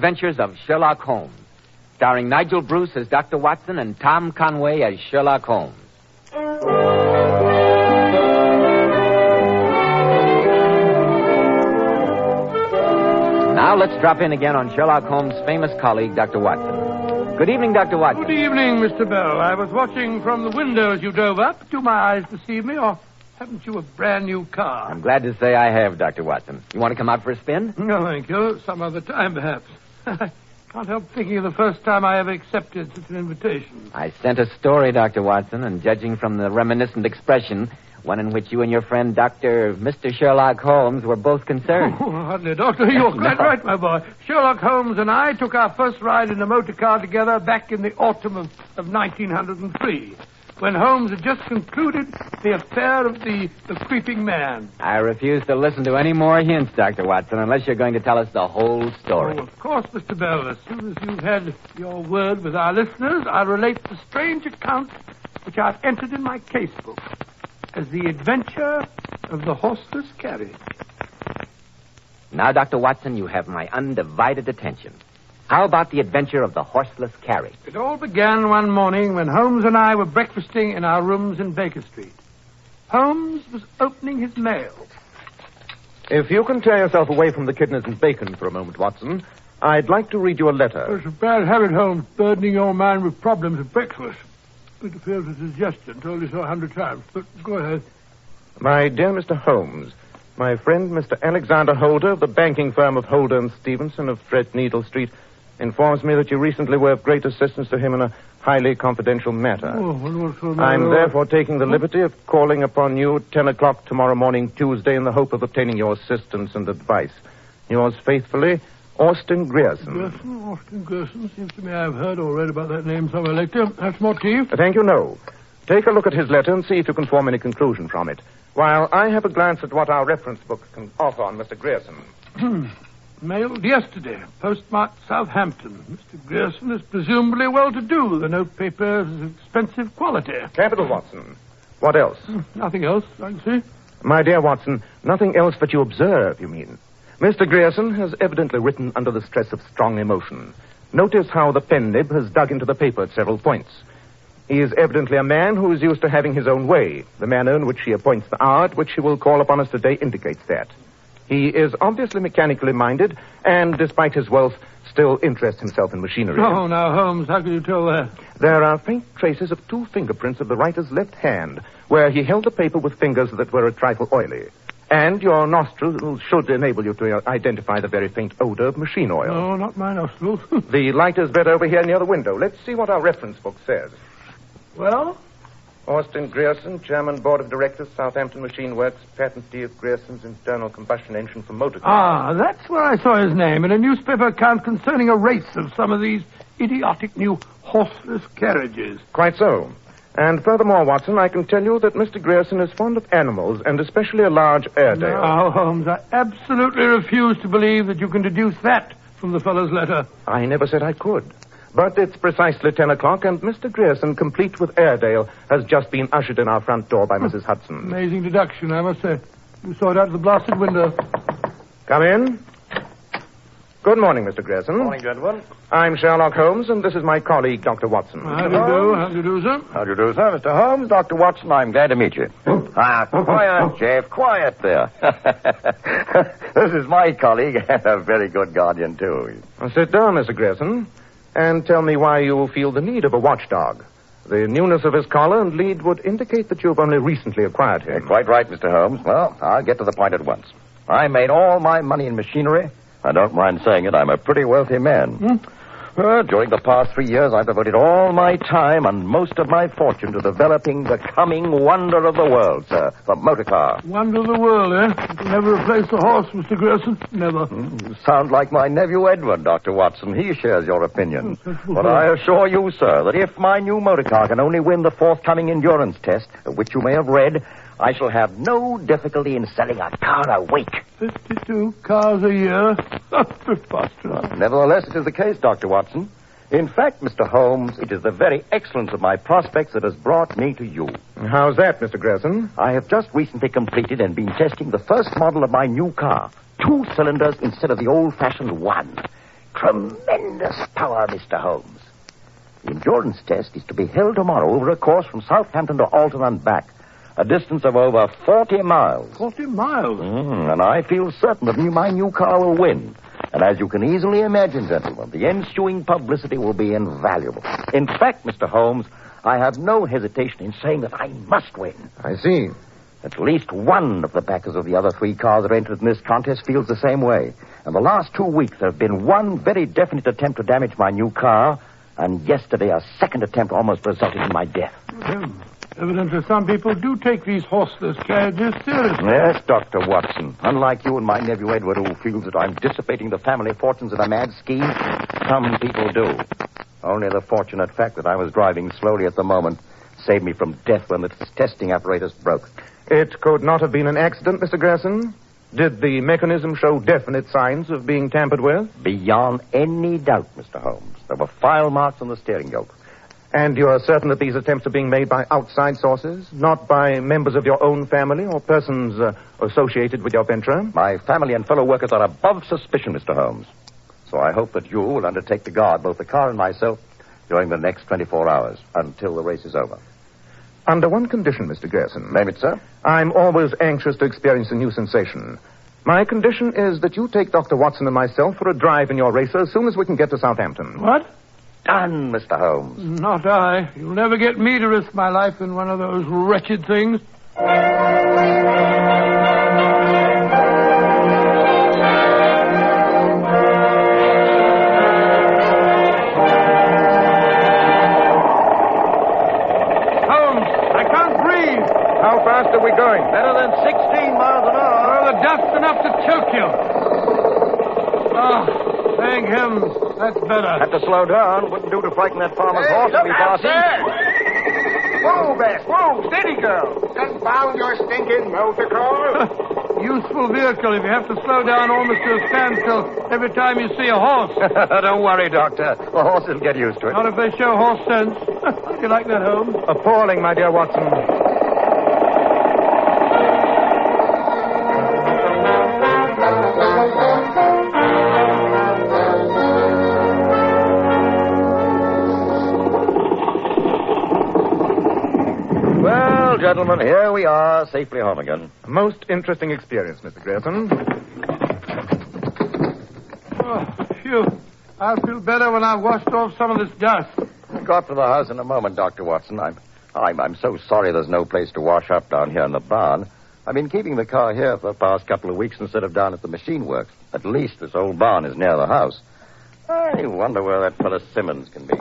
Adventures of Sherlock Holmes, starring Nigel Bruce as Dr. Watson and Tom Conway as Sherlock Holmes. Now let's drop in again on Sherlock Holmes' famous colleague, Dr. Watson. Good evening, Dr. Watson. Good evening, Mr. Bell. I was watching from the window as you drove up. Do my eyes deceive me, or haven't you a brand new car? I'm glad to say I have, Dr. Watson. You want to come out for a spin? No, thank you. Some other time, perhaps. I can't help thinking of the first time I ever accepted such an invitation. I sent a story, Dr. Watson, and judging from the reminiscent expression, one in which you and your friend, Mr. Sherlock Holmes, were both concerned. Oh, hardly, Doctor. You're quite right, my boy. Sherlock Holmes and I took our first ride in a motor car together back in the autumn of 1903, when Holmes had just concluded the affair of the creeping man. I refuse to listen to any more hints, Dr. Watson, unless you're going to tell us the whole story. Oh, of course, Mr. Bell. As soon as you've had your word with our listeners, I'll relate the strange account which I've entered in my case book as the adventure of the Horseless Carriage. Now, Dr. Watson, you have my undivided attention. How about the adventure of the Horseless Carriage? It all began one morning when Holmes and I were breakfasting in our rooms in Baker Street. Holmes was opening his mail. If you can tear yourself away from the kidneys and bacon for a moment, Watson, I'd like to read you a letter. It's a bad habit, Holmes, burdening your mind with problems at breakfast. It appears a suggestion, told you so 100 times, but go ahead. My dear Mr. Holmes, my friend Mr. Alexander Holder of the banking firm of Holder and Stevenson of Threadneedle Street informs me that you recently were of great assistance to him in a highly confidential matter. Oh, what's the matter? I'm therefore taking the liberty of calling upon you at 10 o'clock tomorrow morning, Tuesday, in the hope of obtaining your assistance and advice. Yours faithfully, Austin Grierson. Austin Grierson. Seems to me I've heard or read about that name somewhere lately. That's more to you. Thank you, no. Take a look at his letter and see if you can form any conclusion from it, while I have a glance at what our reference book can offer on Mr. Grierson. Mailed yesterday. Postmarked Southampton. Mr. Grierson is presumably well-to-do. The note paper is expensive quality. Capital, Watson. What else? Nothing else, I can see. My dear Watson, nothing else that you observe, you mean? Mr. Grierson has evidently written under the stress of strong emotion. Notice how the pen nib has dug into the paper at several points. He is evidently a man who is used to having his own way. The manner in which he appoints the hour at which he will call upon us today indicates that. He is obviously mechanically minded, and despite his wealth, still interests himself in machinery. Oh, now, Holmes, how can you tell that? There are faint traces of 2 fingerprints of the writer's left hand, where he held the paper with fingers that were a trifle oily. And your nostrils should enable you to identify the very faint odor of machine oil. No, not my nostrils. The light is better over here near the window. Let's see what our reference book says. Well? Austin Grierson, Chairman, Board of Directors, Southampton Machine Works, patentee of Grierson's internal combustion engine for motor cars. Ah, that's where I saw his name in a newspaper account concerning a race of some of these idiotic new horseless carriages. Quite so. And furthermore, Watson, I can tell you that Mr. Grierson is fond of animals, and especially a large Airedale. Now, Holmes, I absolutely refuse to believe that you can deduce that from the fellow's letter. I never said I could. But it's precisely 10 o'clock, and Mr. Grierson, complete with Airedale, has just been ushered in our front door by Mrs. Hudson. Amazing deduction, I must say. You saw it out of the blasted window. Come in. Good morning, Mr. Grierson. Morning, gentlemen. I'm Sherlock Holmes, and this is my colleague, Dr. Watson. How do you do? How do you do, sir? How do you do, sir? Mr. Holmes, Dr. Watson, I'm glad to meet you. Quiet, Jeff, quiet there. This is my colleague and a very good guardian, too. Sit down, Mr. Grierson, and tell me why you feel the need of a watchdog. The newness of his collar and lead would indicate that you've only recently acquired him. You're quite right, Mr. Holmes. Well, I'll get to the point at once. I made all my money in machinery. I don't mind saying it, I'm a pretty wealthy man. During the past 3 years, I've devoted all my time and most of my fortune to developing the coming wonder of the world, sir, the motor car. Wonder of the world, eh? You can never replace the horse, Mr. Grierson. Never. You sound like my nephew Edward, Dr. Watson. He shares your opinion. But I assure you, sir, that if my new motor car can only win the forthcoming endurance test, of which you may have read, I shall have no difficulty in selling a car a week. 52 cars a year? Preposterous. Nevertheless, it is the case, Dr. Watson. In fact, Mr. Holmes, it is the very excellence of my prospects that has brought me to you. How's that, Mr. Grierson? I have just recently completed and been testing the first model of my new car. 2 cylinders instead of the old-fashioned 1. tremendous power, Mr. Holmes. The endurance test is to be held tomorrow over a course from Southampton to Alton and back, a distance of over 40 miles. 40 miles? And I feel certain that my new car will win. And as you can easily imagine, gentlemen, the ensuing publicity will be invaluable. In fact, Mr. Holmes, I have no hesitation in saying that I must win. I see. At least one of the backers of the other 3 cars that entered in this contest feels the same way. In the last 2 weeks, there have been one very definite attempt to damage my new car, and yesterday a second attempt almost resulted in my death. Evidently, some people do take these horseless carriages seriously. Yes, Dr. Watson. Unlike you and my nephew Edward, who feels that I'm dissipating the family fortunes in a mad scheme, some people do. Only the fortunate fact that I was driving slowly at the moment saved me from death when the testing apparatus broke. It could not have been an accident, Mr. Grierson. Did the mechanism show definite signs of being tampered with? Beyond any doubt, Mr. Holmes. There were file marks on the steering yoke. And you're certain that these attempts are being made by outside sources, not by members of your own family or persons associated with your venture? My family and fellow workers are above suspicion, Mr. Holmes. So I hope that you will undertake to guard both the car and myself during the next 24 hours until the race is over. Under one condition, Mr. Grierson. Name it, sir. I'm always anxious to experience a new sensation. My condition is that you take Dr. Watson and myself for a drive in your racer as soon as we can get to Southampton. What? Done, Mr. Holmes. Not I. You'll never get me to risk my life in one of those wretched things. Holmes, I can't breathe. How fast are we going? Better than 16 miles an hour. Oh, the dust's enough to choke you. Oh. Thank him. That's better. Had to slow down. Wouldn't do to frighten that farmer's horse to be passing. Whoa, Bess. Whoa, steady, girl. Confound your stinking motor car. Useful vehicle if you have to slow down almost to a standstill every time you see a horse. Don't worry, Doctor. The horse will get used to it. Not if they show horse sense. Do you like that, Holmes? Appalling, my dear Watson. Gentlemen, here we are, safely home again. A most interesting experience, Mr. Grierson. Oh, phew. I'll feel better when I've washed off some of this dust. We'll go up to the house in a moment, Dr. Watson. I'm so sorry there's no place to wash up down here in the barn. I've been keeping the car here for the past couple of weeks instead of down at the machine works. At least this old barn is near the house. I wonder where that fellow Simmons can be.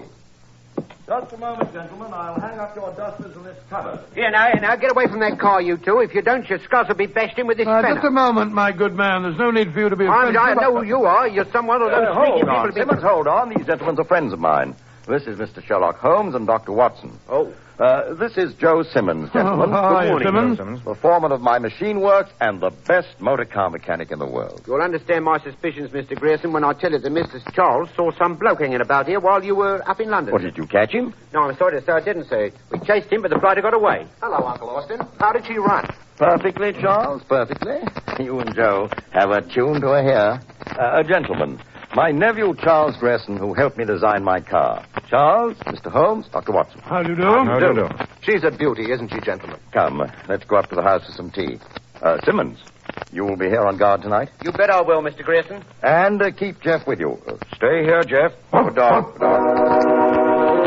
Just a moment, gentlemen. I'll hang up your dusters in this cupboard. Here, now, get away from that car, you two. If you don't, your skulls will be bashed in with this spanner. Just a moment, my good man. There's no need for you to be offensive. I know who you are. You're someone of those sneaky Hold on, people. Simmons, hold on. These gentlemen are friends of mine. This is Mr. Sherlock Holmes and Dr. Watson. Oh. This is Joe Simmons, gentlemen. Hi, Good morning, Simmons. Joe Simmons. The foreman of my machine works and the best motor car mechanic in the world. You'll understand my suspicions, Mr. Grierson, when I tell you that Mr. Charles saw some bloke hanging about here while you were up in London. What, did you catch him? No, I'm sorry to say I didn't, sir. We chased him, but the blighter got away. Hello, Uncle Austin. How did she run? Perfectly, Charles, perfectly. You and Joe have a tune to a hair. Gentlemen, my nephew, Charles Grierson, who helped me design my car. Charles, Mr. Holmes, Dr. Watson. How do you do? How do you do? She's a beauty, isn't she, gentlemen? Come, let's go up to the house for some tea. Simmons, you will be here on guard tonight? You bet I will, Mr. Grierson. And keep Jeff with you. Stay here, Jeff. Good dog. Good dog.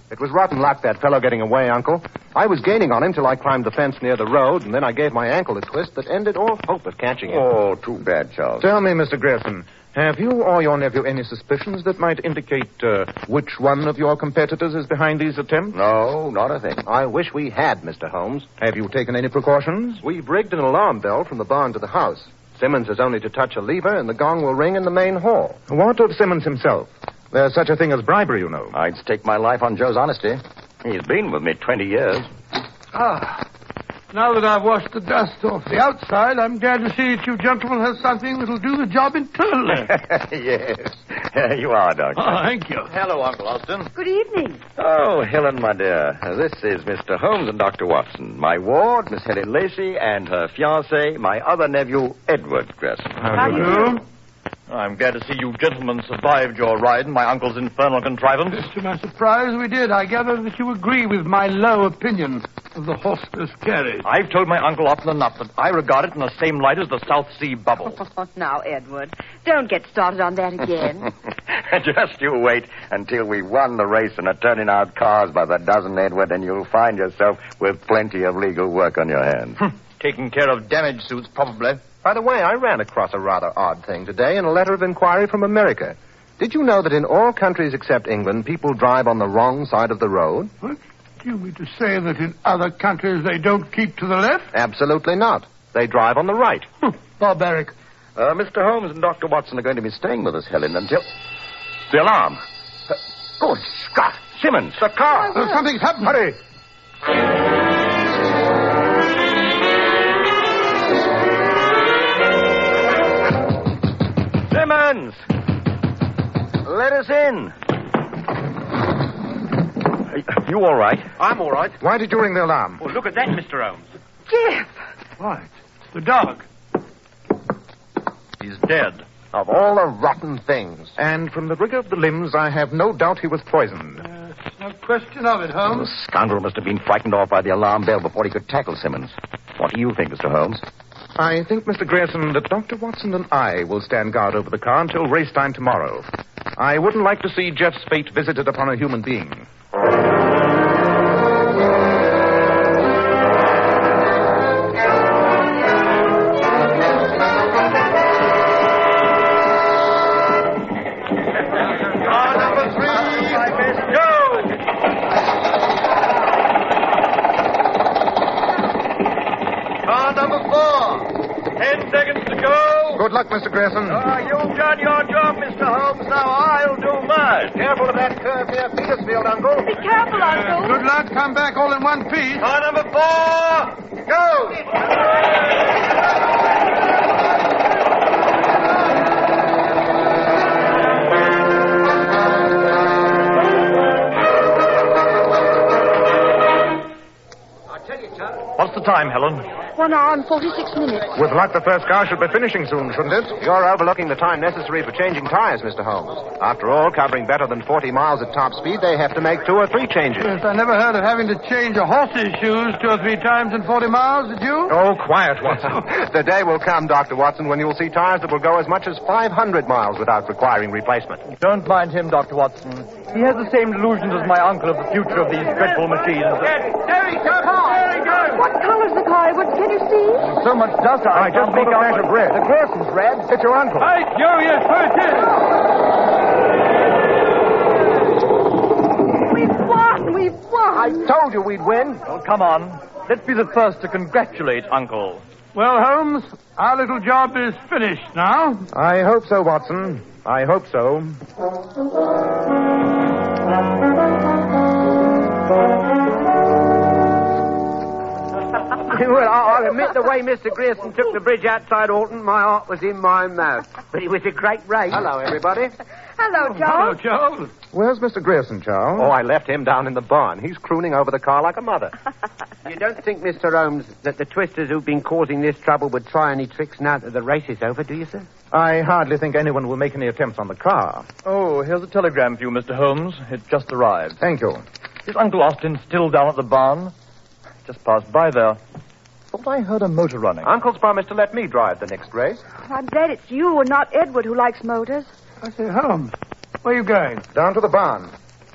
It was rotten luck, that fellow getting away, Uncle. I was gaining on him till I climbed the fence near the road, and then I gave my ankle a twist that ended all hope of catching him. Oh, too bad, Charles. Tell me, Mr. Grierson, have you or your nephew any suspicions that might indicate which one of your competitors is behind these attempts? No, not a thing. I wish we had, Mr. Holmes. Have you taken any precautions? We've rigged an alarm bell from the barn to the house. Simmons has only to touch a lever, and the gong will ring in the main hall. What of Simmons himself? There's such a thing as bribery, you know. I'd stake my life on Joe's honesty. He's been with me 20 years. Ah, Now that I've washed the dust off the outside, I'm glad to see that you gentlemen have something that'll do the job internally. Yes. You are, Doctor. Oh, thank you. Hello, Uncle Austin. Good evening. Oh, Helen, my dear. This is Mr. Holmes and Dr. Watson. My ward, Miss Helen Lacey, and her fiancé, my other nephew, Edward Grierson. How do you do? I'm glad to see you gentlemen survived your ride in my uncle's infernal contrivance. To my surprise, we did. I gather that you agree with my low opinion of the horseless carriage. I've told my uncle often enough that I regard it in the same light as the South Sea bubble. Oh, now, Edward, don't get started on that again. Just you wait until we've won the race and are turning out cars by the dozen, Edward, and you'll find yourself with plenty of legal work on your hands. Taking care of damage suits, probably. By the way, I ran across a rather odd thing today in a letter of inquiry from America. Did you know that in all countries except England, people drive on the wrong side of the road? What? Do you mean to say that in other countries they don't keep to the left? Absolutely not. They drive on the right. Barbaric. Mr. Holmes and Dr. Watson are going to be staying with us, Helen, until... The alarm. Good Scott. Simmons, the car. Something's happened. Hurry. Simmons! Let us in. You all right? I'm all right. Why did you ring the alarm? Oh, look at that, Mr. Holmes. Jeff! Right. The dog. He's dead. Of all the rotten things. And from the rigor of the limbs, I have no doubt he was poisoned. No question of it, Holmes. The scoundrel must have been frightened off by the alarm bell before he could tackle Simmons. What do you think, Mr. Holmes? I think, Mr. Grierson, that Dr. Watson and I will stand guard over the car until race time tomorrow. I wouldn't like to see Jeff's fate visited upon a human being. Good luck, Mr. Grierson. You've done your job, Mr. Holmes. Now I'll do mine. Careful of that curve near Petersfield, Uncle. Be careful, Uncle. Good luck. Come back all in one piece. Car number 4, go! What's the time, Helen? 1 hour and 46 minutes. With luck, the first car should be finishing soon, shouldn't it? You're overlooking the time necessary for changing tires, Mr. Holmes. After all, covering better than 40 miles at top speed, they have to make 2 or 3 changes. Yes, I never heard of having to change a horse's shoes 2 or 3 times in 40 miles, did you? Oh, quiet, Watson. The day will come, Dr. Watson, when you'll see tires that will go as much as 500 miles without requiring replacement. Don't mind him, Dr. Watson. He has the same delusions as my uncle of the future of these dreadful machines. There he goes. There he goes. What color's the car, Edward? Can you see? So much dust, I just put a flash of red. The Grierson's red. It's your uncle. Hey, Joe, yes, so it is. We've won! We've won! I told you we'd win. Well, come on. Let's be the first to congratulate Uncle. Well, Holmes, our little job is finished now. I hope so, Watson. I hope so. Well, I'll admit the way Mr. Grierson took the bridge outside Alton, my heart was in my mouth. But it was a great race. Hello, everybody. Hello, Hello, Charles. Charles. Where's Mr. Grierson, Charles? Oh, I left him down in the barn. He's crooning over the car like a mother. You don't think, Mr. Holmes, that the twisters who've been causing this trouble would try any tricks now that the race is over, do you, sir? I hardly think anyone will make any attempts on the car. Oh, here's a telegram for you, Mr. Holmes. It just arrived. Thank you. Is Uncle Austin still down at the barn? Just passed by there. Thought I heard a motor running. Uncle's promised to let me drive the next race. I'm glad it's you and not Edward who likes motors. I say, Holmes, where are you going? Down to the barn.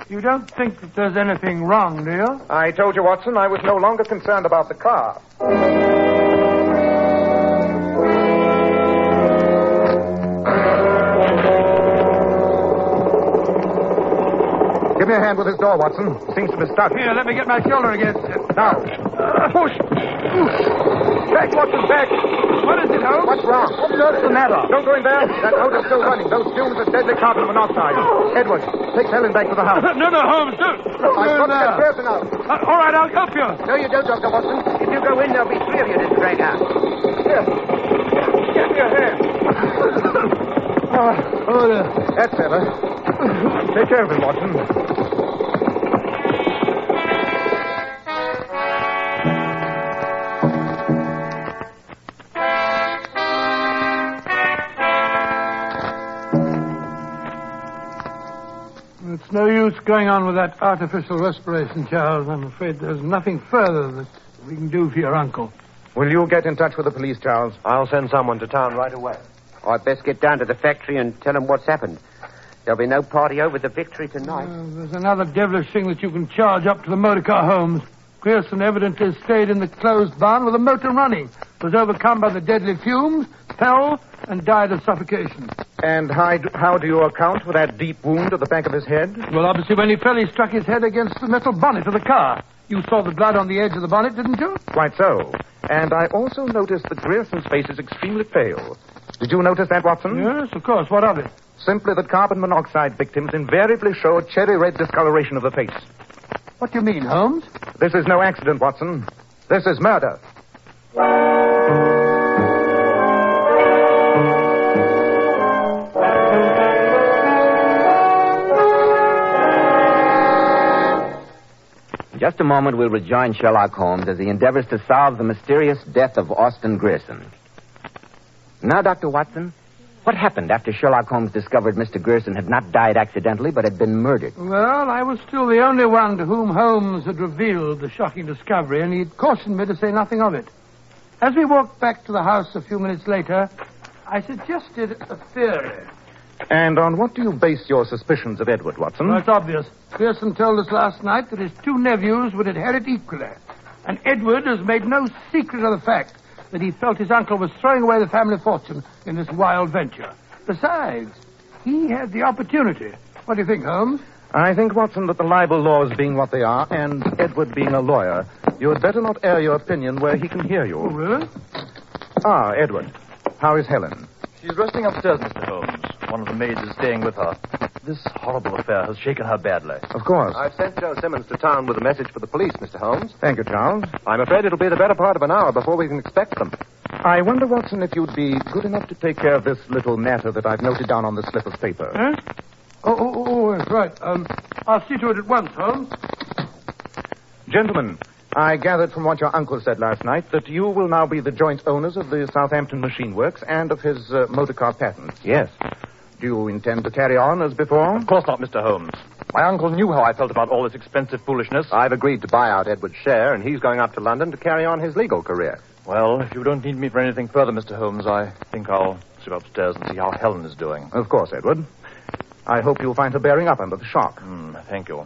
You don't think that there's anything wrong, do you? I told you, Watson, I was no longer concerned about the car. Give me a hand with this door, Watson. Seems to be stuck. Here, let me get my shoulder against it. Now. Push. Back, Watson, back. What is it, Holmes? Watch What's wrong? What's the matter? Don't go in there. That motor's still running. Those fumes are deadly carbon monoxide. Edward, take Helen back to the house. No, Holmes, don't I've got to get Grierson out. all right, I'll help you. No, you don't, Dr. Watson. If you go in, there'll be three of you to drag out. Here. Give me a hand. That's better. Take care of him, Watson. It's no use going on with that artificial respiration, Charles. I'm afraid there's nothing further that we can do for your uncle. Will you get in touch with the police, Charles? I'll send someone to town right away. I'd best get down to the factory and tell them what's happened. There'll be no party over the victory tonight. There's another devilish thing that you can charge up to the motor car, Holmes. Grierson evidently stayed in the closed barn with the motor running, was overcome by the deadly fumes, fell, and died of suffocation. And how do you account for that deep wound at the back of his head? Well, obviously, when he fell, he struck his head against the metal bonnet of the car. You saw the blood on the edge of the bonnet, didn't you? Quite so. And I also noticed that Grierson's face is extremely pale. Did you notice that, Watson? Yes, of course. What of it? Simply that carbon monoxide victims invariably show a cherry-red discoloration of the face. What do you mean, Holmes? This is no accident, Watson. This is murder. In just a moment, we'll rejoin Sherlock Holmes as he endeavors to solve the mysterious death of Austin Grierson. Now, Dr. Watson, what happened after Sherlock Holmes discovered Mr. Grierson had not died accidentally, but had been murdered? Well, I was still the only one to whom Holmes had revealed the shocking discovery, and he'd cautioned me to say nothing of it. As we walked back to the house a few minutes later, I suggested a theory. And on what do you base your suspicions of Edward, Watson? Well, it's obvious. Grierson told us last night that his two nephews would inherit equally. And Edward has made no secret of the fact that he felt his uncle was throwing away the family fortune in this wild venture. Besides, he had the opportunity. What do you think, Holmes? I think, Watson, that the libel laws being what they are, and Edward being a lawyer, you had better not air your opinion where he can hear you. Oh, really? Ah, Edward, how is Helen? She's resting upstairs, Mr. Holmes. One of the maids is staying with her. This horrible affair has shaken her badly. Of course. I've sent Joe Simmons to town with a message for the police, Mr. Holmes. Thank you, Charles. I'm afraid it'll be the better part of an hour before we can expect them. I wonder, Watson, if you'd be good enough to take care of this little matter that I've noted down on this slip of paper. Huh? Oh, that's right. I'll see to it at once, Holmes. Gentlemen, I gathered from what your uncle said last night that you will now be the joint owners of the Southampton Machine Works and of his motor car patents. Yes. Do you intend to carry on as before? Of course not, Mr. Holmes. My uncle knew how I felt about all this expensive foolishness. I've agreed to buy out Edward's share, and he's going up to London to carry on his legal career. Well, if you don't need me for anything further, Mr. Holmes, I think I'll sit upstairs and see how Helen is doing. Of course, Edward. I hope you'll find her bearing up under the shock. Thank you.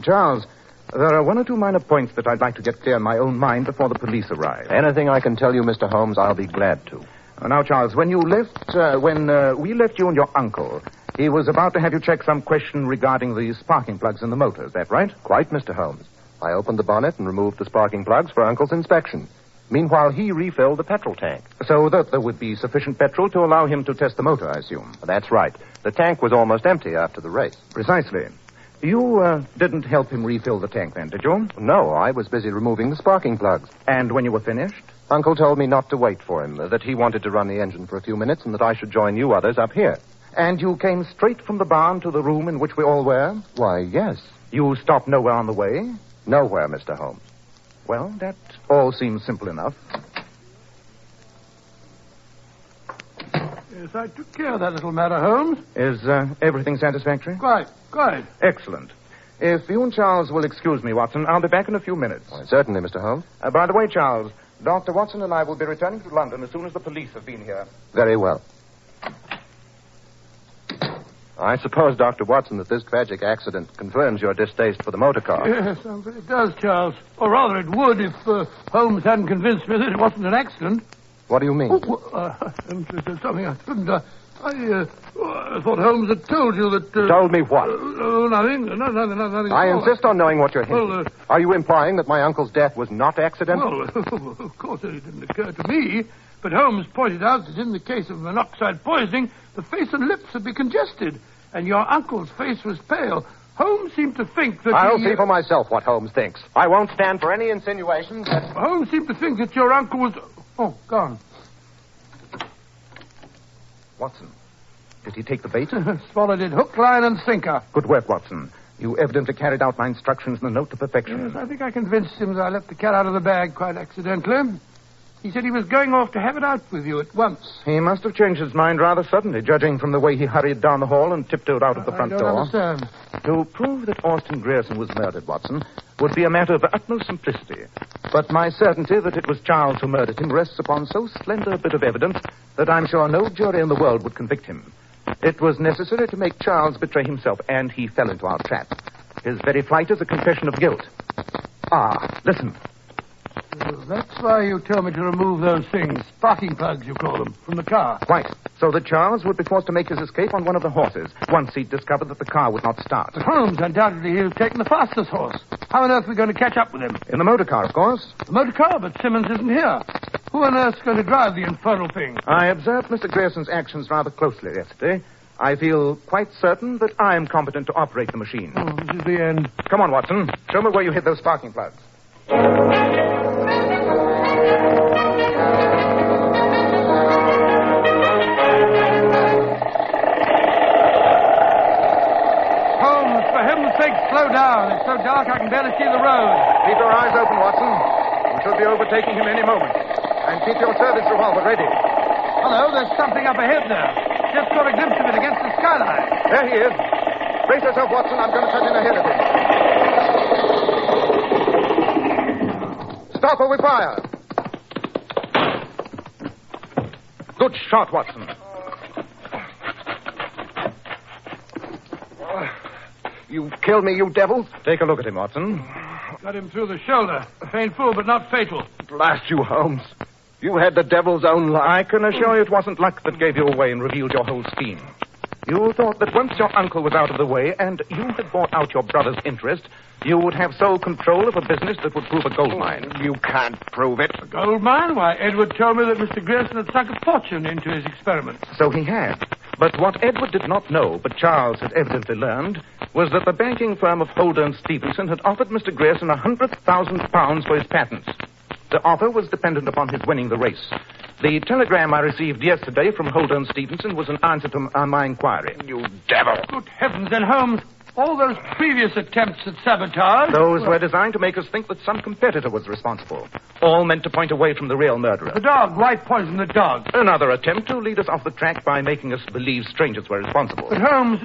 Charles, there are one or two minor points that I'd like to get clear in my own mind before the police arrive. Anything I can tell you, Mr. Holmes, I'll be glad to. Now, Charles, when we left you and your uncle, he was about to have you check some question regarding the sparking plugs in the motor. Is that right? Quite, Mr. Holmes. I opened the bonnet and removed the sparking plugs for Uncle's inspection. Meanwhile, he refilled the petrol tank. So that there would be sufficient petrol to allow him to test the motor, I assume. That's right. The tank was almost empty after the race. Precisely. You didn't help him refill the tank then, did you? No, I was busy removing the sparking plugs. And when you were finished? Uncle told me not to wait for him, that he wanted to run the engine for a few minutes and that I should join you others up here. And you came straight from the barn to the room in which we all were? Why, yes. You stopped nowhere on the way? Nowhere, Mr. Holmes. Well, that all seems simple enough. Yes, I took care of that little matter, Holmes. Is everything satisfactory? Quite. Excellent. If you and Charles will excuse me, Watson, I'll be back in a few minutes. Why, certainly, Mr. Holmes. By the way, Charles, Dr. Watson and I will be returning to London as soon as the police have been here. Very well. I suppose, Dr. Watson, that this tragic accident confirms your distaste for the motor car. Yes, it does, Charles. Or rather, it would if Holmes hadn't convinced me that it wasn't an accident. What do you mean? There's something I I thought Holmes had told you that... Told me what? Nothing. Nothing. I insist on knowing what you're hinting. Are you implying that my uncle's death was not accidental? Well, of course it didn't occur to me. But Holmes pointed out that in the case of monoxide poisoning, the face and lips would be congested, and your uncle's face was pale. Holmes seemed to think that I'll see for myself what Holmes thinks. I won't stand for any insinuations that... Holmes seemed to think that your uncle was... Oh, gone. Watson, did he take the bait? Swallowed it hook, line, and sinker. Good work, Watson. You evidently carried out my instructions in the note to perfection. Yes, I think I convinced him that I left the cat out of the bag quite accidentally. He said he was going off to have it out with you at once. He must have changed his mind rather suddenly, judging from the way he hurried down the hall and tiptoed out of the front door. I don't understand. To prove that Austin Grierson was murdered, Watson, would be a matter of the utmost simplicity. But my certainty that it was Charles who murdered him rests upon so slender a bit of evidence that I'm sure no jury in the world would convict him. It was necessary to make Charles betray himself, and he fell into our trap. His very flight is a confession of guilt. Ah, listen. That's why you told me to remove those things, sparking plugs, you call them, from the car. Quite. So that Charles would be forced to make his escape on one of the horses, once he'd discovered that the car would not start. But Holmes, undoubtedly, he'll have taken the fastest horse. How on earth are we going to catch up with him? In the motor car, of course. The motor car? But Simmons isn't here. Who on earth's going to drive the infernal thing? I observed Mr. Grierson's actions rather closely yesterday. I feel quite certain that I'm competent to operate the machine. Oh, this is the end. Come on, Watson. Show me where you hid those sparking plugs. Slow down. It's so dark I can barely see the road. Keep your eyes open, Watson. We should be overtaking him any moment. And keep your service revolver ready. Hello, there's something up ahead there. Just caught a glimpse of it against the skyline. There he is. Brace yourself, Watson. I'm going to cut in ahead of him. Stop or we fire. Good shot, Watson. You killed me, you devils. Take a look at him, Watson. Got him through the shoulder. Painful, but not fatal. Blast you, Holmes. You had the devil's own luck. I can assure you it wasn't luck that gave you away and revealed your whole scheme. You thought that once your uncle was out of the way and you had bought out your brother's interest, you would have sole control of a business that would prove a gold mine. You can't prove it. A gold mine? Why, Edward told me that Mr. Grierson had sunk a fortune into his experiments. So he had. But what Edward did not know, but Charles had evidently learned, was that the banking firm of Holder & Stevenson had offered Mr. Grierson £100,000 for his patents. The offer was dependent upon his winning the race. The telegram I received yesterday from Holder & Stevenson was an answer to my inquiry. You devil. Good heavens, then, Holmes, all those previous attempts at sabotage... Those were designed to make us think that some competitor was responsible. All meant to point away from the real murderer. The dog. Why poison the dog? Another attempt to lead us off the track by making us believe strangers were responsible. But, Holmes,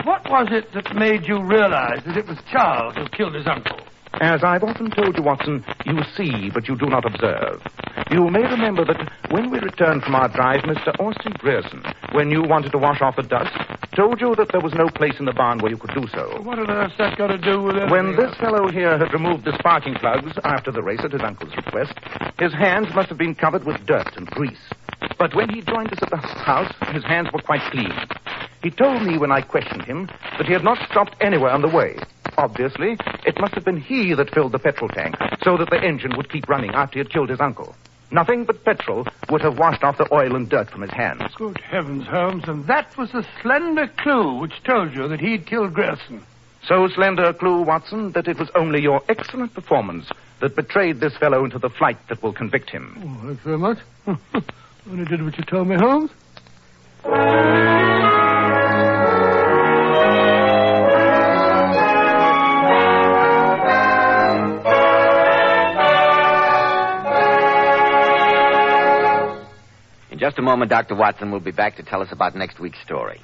what was it that made you realize that it was Charles who killed his uncle? As I've often told you, Watson, you see, but you do not observe. You may remember that when we returned from our drive, Mr. Austin Grierson, when you wanted to wash off the dust, told you that there was no place in the barn where you could do so. What on earth's that got to do with it? When this fellow here had removed the sparking plugs after the race at his uncle's request, his hands must have been covered with dirt and grease. But when he joined us at the house, his hands were quite clean. He told me when I questioned him that he had not stopped anywhere on the way. Obviously, it must have been he that filled the petrol tank so that the engine would keep running after he had killed his uncle. Nothing but petrol would have washed off the oil and dirt from his hands. Good heavens, Holmes, and that was the slender clue which told you that he'd killed Grierson. So slender a clue, Watson, that it was only your excellent performance that betrayed this fellow into the flight that will convict him. Oh, thanks very much. Only did what you told me, Holmes. In just a moment, Dr. Watson will be back to tell us about next week's story.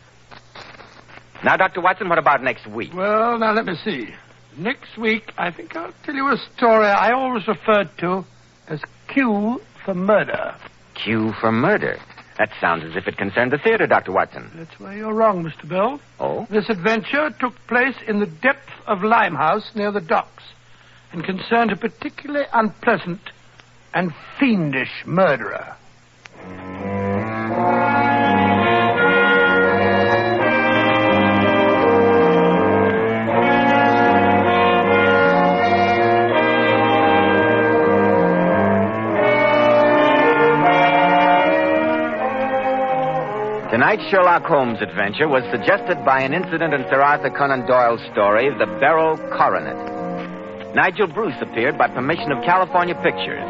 Now, Dr. Watson, what about next week? Well, now, let me see. Next week, I think I'll tell you a story I always referred to as Q for murder. Q for murder? That sounds as if it concerned the theater, Dr. Watson. That's where you're wrong, Mr. Bell. Oh? This adventure took place in the depth of Limehouse near the docks and concerned a particularly unpleasant and fiendish murderer. Tonight's Sherlock Holmes adventure was suggested by an incident in Sir Arthur Conan Doyle's story, The Beryl Coronet. Nigel Bruce appeared by permission of California Pictures.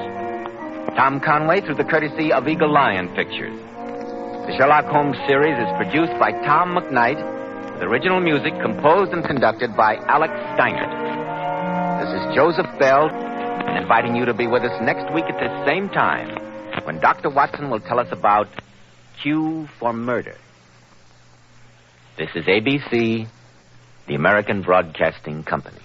Tom Conway through the courtesy of Eagle Lion Pictures. The Sherlock Holmes series is produced by Tom McKnight, with original music composed and conducted by Alex Steinert. This is Joseph Bell, and inviting you to be with us next week at this same time, when Dr. Watson will tell us about Q for Murder. This is ABC, the American Broadcasting Company.